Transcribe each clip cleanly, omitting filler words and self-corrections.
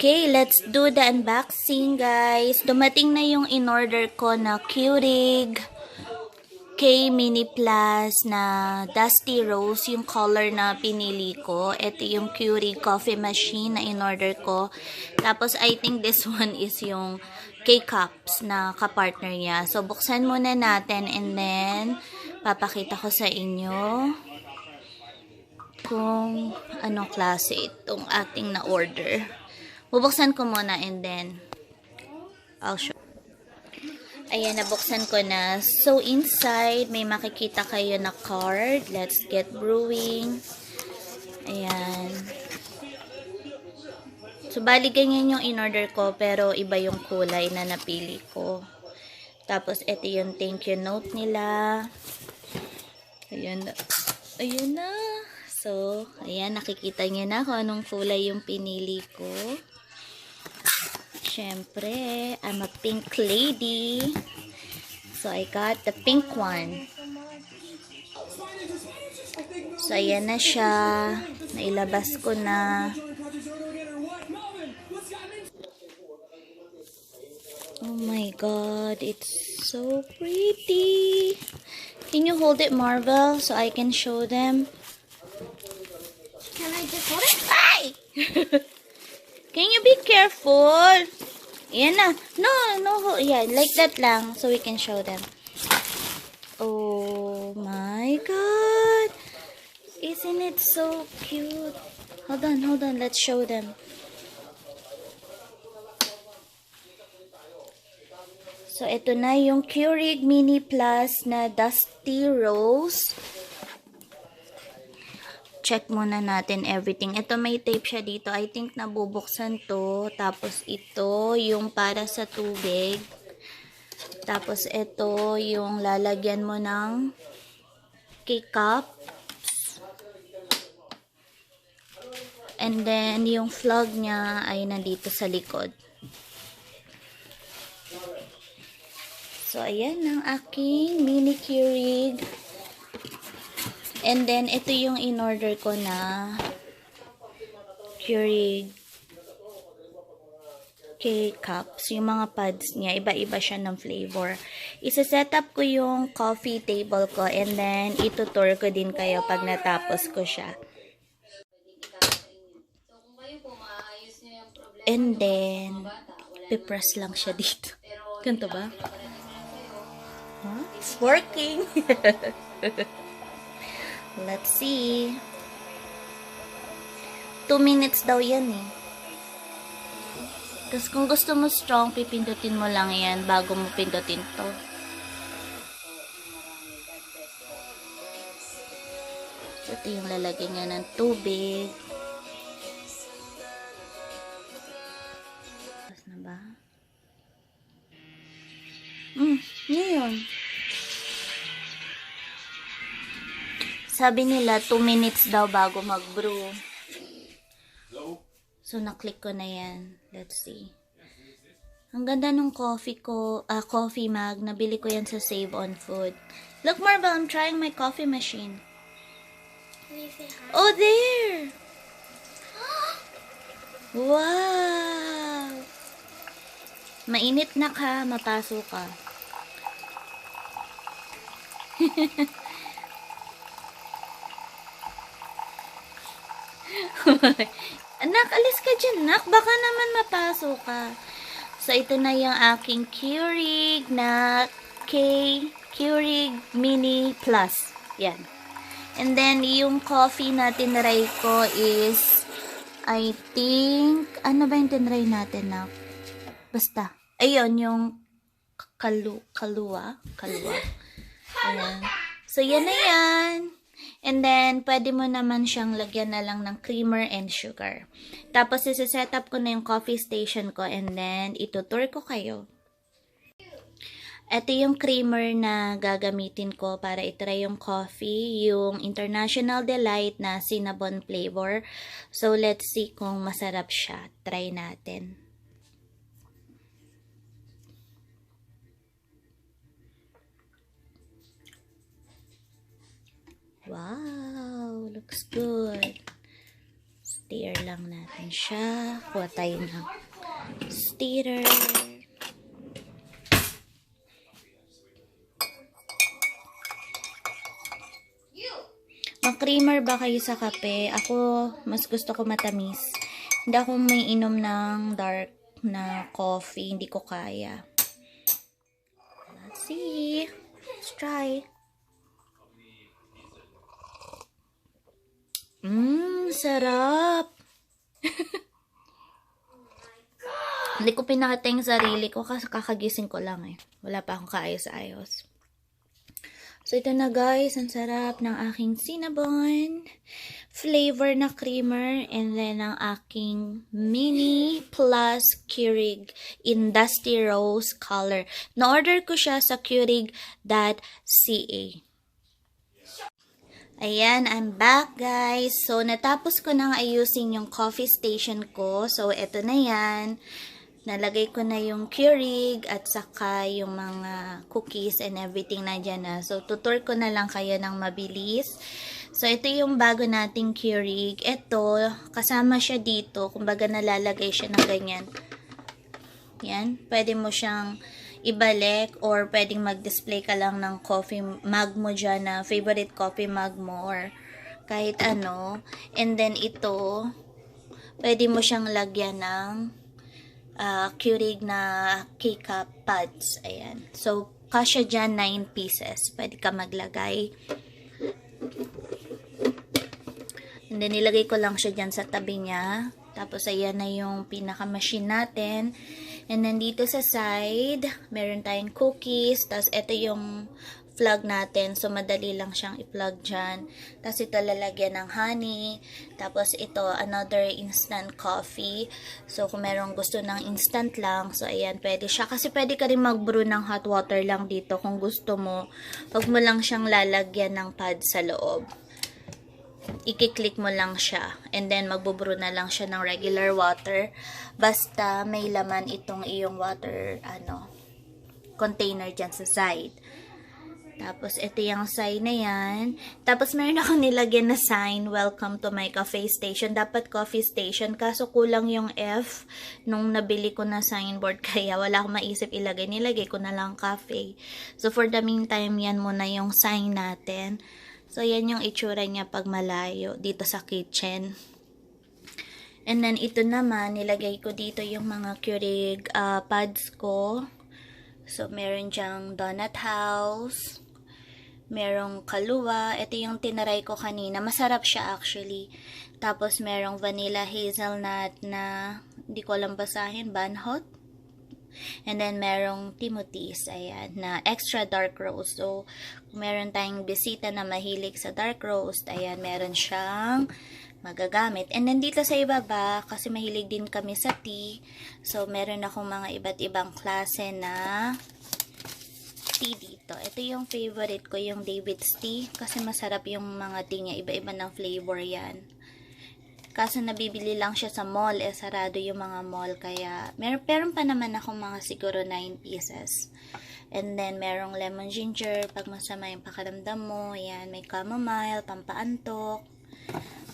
Okay, let's do the unboxing, guys. Dumating na yung in-order ko na Keurig K Mini Plus na Dusty Rose, yung color na pinili ko. Ito yung Keurig coffee machine na in-order ko. Tapos, I think this one is yung K-Cups na kapartner niya. So, buksan muna natin and then, papakita ko sa inyo kung anong klase itong ating na-order. Bubuksan ko muna and then I'll show. Ayan, nabuksan ko na. So, inside, may makikita kayo na card. Let's get brewing. Ayan. So, bali ganyan yung in-order ko, pero iba yung kulay na napili ko. Tapos, ito yung thank you note nila. Ayan na. Ayan na. So, ayan, nakikita niyo na kung anong kulay yung pinili ko. Siyempre, I'm a pink lady. So, I got the pink one. So, ayan na siya. Nailabas ko na. Oh my God, it's so pretty. Can you hold it, Marvel, so I can show them? Can I just hold it? Ay! Can you be careful? Yan na. No. Yeah, like that lang. So we can show them. Oh my God. Isn't it so cute? Hold on. Let's show them. So, ito na yung Keurig Mini Plus na Dusty Rose. Check muna natin everything. Ito may tape siya dito. I think nabubuksan to. Tapos ito yung para sa tubig. Tapos ito yung lalagyan mo ng K-cup. And then yung plug niya ay nandito sa likod. So ayan ang aking mini Keurig. And then, ito yung in-order ko na Keurig K-Cups. Yung mga pads niya, iba-iba siya ng flavor. Isa-set up ko yung coffee table ko and then itutour ko din kayo pag natapos ko siya. And then, pipress lang siya dito. Ganito ba? Huh? It's working! Let's see. 2 minutes daw yan eh. Tapos kung gusto mo strong, pipindutin mo lang yan bago mo pindutin to. So, ito yung lalagyan niya ng tubig. Tapos na ba? Yun. Sabi nila, 2 minutes daw bago mag-brew. So, na-click ko na yan. Let's see. Ang ganda ng coffee ko, coffee mug. Nabili ko yan sa Save on Food. Look, Marvel, I'm trying my coffee machine. Can you say hi? Oh, there! Wow! Mainit na ka, mapaso ka. Anak, alis ka dyan, nak. Baka naman mapasok ka. So, ito na yung aking Keurig na Keurig Mini Plus. Yan. And then, yung coffee na tinry ko is, I think, ano ba yung tinry natin, nak? Basta. Ayun, yung kaluwa. Ayan. So, yan na yan. And then, pwede mo naman siyang lagyan na lang ng creamer and sugar. Tapos, isi-set up ko na yung coffee station ko and then, itutour ko kayo. Ito yung creamer na gagamitin ko para itry yung coffee, yung International Delight na cinnamon flavor. So, let's see kung masarap siya. Try natin. Wow, looks good. Stir lang. lang natin siya. Kuha tayo ng stirrer. Mag-creamer ba kayo sa kape? Ako, mas gusto ko matamis. Hindi ako may inom ng dark na coffee. Hindi ko kaya. Let's see. Let's try. Sarap. Hindi ko pinakita yung sarili ko kasi kakagising ko lang eh. Wala pa akong kaayos-ayos. So, ito na guys. Ang sarap ng aking cinnamon flavor na creamer. And then, ang aking mini plus Keurig in dusty rose color. Na-order ko siya sa Keurig.ca. Ayan, I'm back guys. So, natapos ko nang ayusin yung coffee station ko. So, ito na yan. Nalagay ko na yung Keurig at saka yung mga cookies and everything na dyan na. So, tutur ko na lang kayo ng mabilis. So, ito yung bago nating Keurig. Ito, kasama siya dito. Kumbaga, nalalagay siya ng ganyan. Yan. Pwede mo siyang ibalik or pwedeng mag-display ka lang ng coffee mug mo dyan na favorite coffee mug mo or kahit ano. And then, ito, pwede mo siyang lagyan ng Keurig na K-cup pads. Ayan. So, kasya dyan 9 pieces. Pwede ka maglagay. And then, nilagay ko lang siya dyan sa tabi niya. Tapos, ayan na yung pinaka-machine natin. And then, dito sa side, meron tayong cookies. Tapos, ito yung plug natin. So, madali lang siyang i-plug dyan. Tapos, ito lalagyan ng honey. Tapos, ito, another instant coffee. So, kung merong gusto ng instant lang, so, ayan, pwede siya. Kasi, pwede ka rin mag-brew ng hot water lang dito kung gusto mo. Huwag mo lang siyang lalagyan ng pad sa loob. I-click mo lang siya. And then, magbubrew na lang siya ng regular water. Basta, may laman itong iyong water, container dyan sa side. Tapos, ito yung sign na yan. Tapos, meron ako nilagyan na sign, welcome to my coffee station. Dapat coffee station, kaso kulang yung F nung nabili ko na signboard. Kaya, wala akong maisip ilagay. Nilagay ko na lang cafe. So, for the meantime, yan muna yung sign natin. So, yan yung itsura niya pag malayo dito sa kitchen. And then, ito naman, nilagay ko dito yung mga Keurig pads ko. So, meron dyang donut house. Merong kaluwa. Ito yung tinaray ko kanina. Masarap siya actually. Tapos, merong vanilla hazelnut na, hindi ko alam basahin, banhot. And then, merong Timothy's, ayan, na extra dark roast. So, kung meron tayong bisita na mahilig sa dark roast, ayan, meron siyang magagamit. And then, dito sa ibaba, kasi mahilig din kami sa tea, so, meron akong mga iba't ibang klase na tea dito. Ito yung favorite ko, yung David's tea, kasi masarap yung mga tea niya, iba-iba ng flavor yan. Kaso nabibili lang siya sa mall, sarado yung mga mall, kaya meron pa naman akong mga siguro 9 pieces. And then, merong lemon ginger, pag masama yung pakiramdam mo, yan, may chamomile, pampaantok.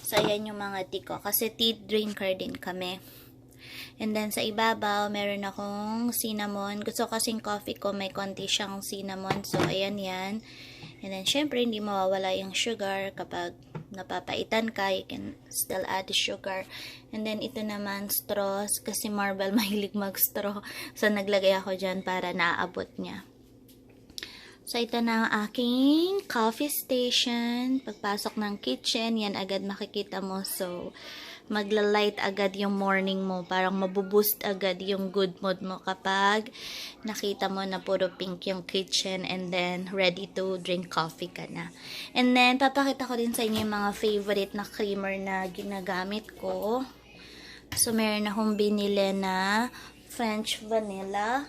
So, ayan yung mga tea ko, kasi tea drinker din kami. And then, sa ibabaw, meron akong cinnamon. Gusto kasing coffee ko, may konti siyang cinnamon. So, ayan yan. And then, syempre, hindi mawawala yung sugar. Kapag napapaitan ka, you can still add sugar. And then, ito naman, straws. Kasi Marvel mahilig mag-straw. So, naglagay ako dyan para naaabot niya. So, ito na ang aking coffee station. Pagpasok ng kitchen, yan agad makikita mo. So, magla-light agad yung morning mo. Parang mabuboost agad yung good mood mo kapag nakita mo na puro pink yung kitchen and then ready to drink coffee ka na. And then, papakita ko din sa inyo yung mga favorite na creamer na ginagamit ko. So, meron akong binili na French vanilla.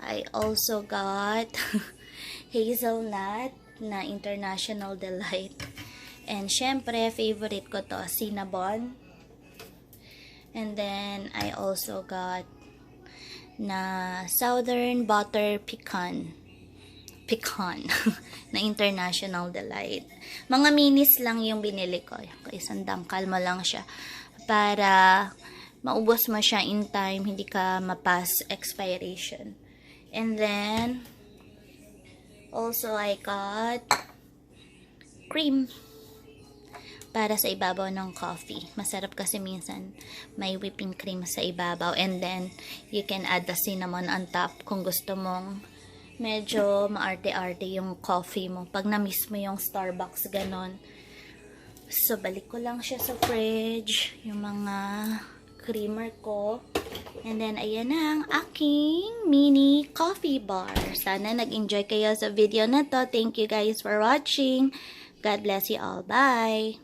I also got hazelnut na International Delight. And syempre, favorite ko to, cinnamon. And then, I also got na Southern Butter Pecan. Na International Delight. Mga minis lang yung binili ko. Isang dangkal mo lang siya. para maubos mo siya in time, hindi ka ma-pass expiration. And then, also I got cream para sa ibabaw ng coffee. Masarap kasi minsan may whipping cream sa ibabaw. And then, you can add the cinnamon on top kung gusto mong medyo maarte-arte yung coffee mo. Pag na-miss mo yung Starbucks, ganon. So, balik ko lang siya sa fridge. Yung mga creamer ko. And then, ayan na ang aking mini coffee bar. Sana nag-enjoy kayo sa video na to. Thank you guys for watching. God bless you all. Bye!